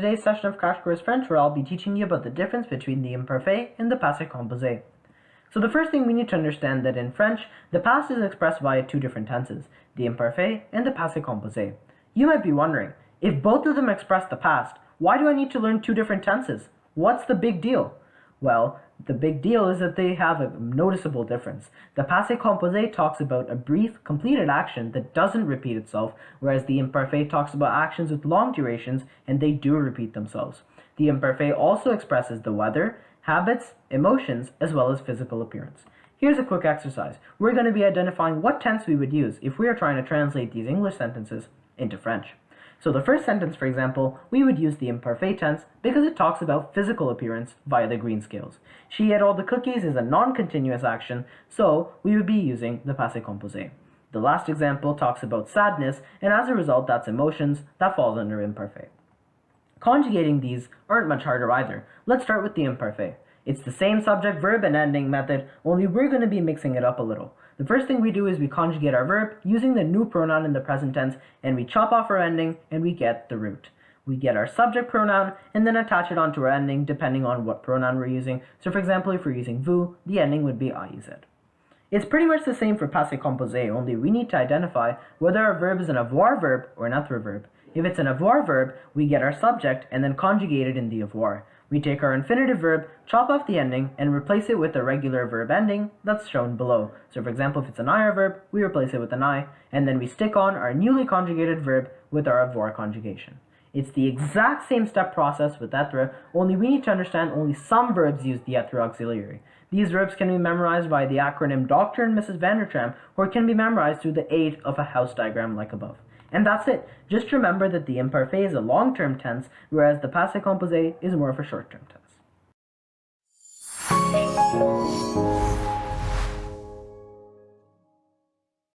today's session of Crash Course French, where I'll be teaching you about the difference between the imparfait and the passé composé. So the first thing we need to understand that in French, the past is expressed via two different tenses, the imparfait and the passé composé. You might be wondering, if both of them express the past, why do I need to learn two different tenses? What's the big deal? Well, the big deal is that they have a noticeable difference. The passé composé talks about a brief, completed action that doesn't repeat itself, whereas the imparfait talks about actions with long durations and they do repeat themselves. The imparfait also expresses the weather, habits, emotions, as well as physical appearance. Here's a quick exercise. We're going to be identifying what tense we would use if we are trying to translate these English sentences into French. So the first sentence, for example, we would use the imparfait tense because it talks about physical appearance via the green scales. She ate all the cookies is a non-continuous action, so we would be using the passé composé. The last example talks about sadness, and as a result that's emotions, that falls under imparfait. Conjugating these aren't much harder either. Let's start with the imparfait. It's the same subject, verb, and ending method, only we're going to be mixing it up a little. The first thing we do is we conjugate our verb using the new pronoun in the present tense, and we chop off our ending and we get the root. We get our subject pronoun and then attach it onto our ending depending on what pronoun we're using. So for example, if we're using vous, the ending would be IZ. It's pretty much the same for passé composé, only we need to identify whether our verb is an avoir verb or an être verb. If it's an avoir verb, we get our subject and then conjugate it in the avoir. We take our infinitive verb, chop off the ending, and replace it with a regular verb ending that's shown below. So for example, if it's an ir verb, we replace it with an I, and then we stick on our newly conjugated verb with our avoir conjugation. It's the exact same step process with être, only we need to understand only some verbs use the être auxiliary. These verbs can be memorized by the acronym Dr. and Mrs. Vandertram, or it can be memorized through the aid of a house diagram like above. And that's it. Just remember that the imparfait is a long-term tense, whereas the passé composé is more of a short-term tense.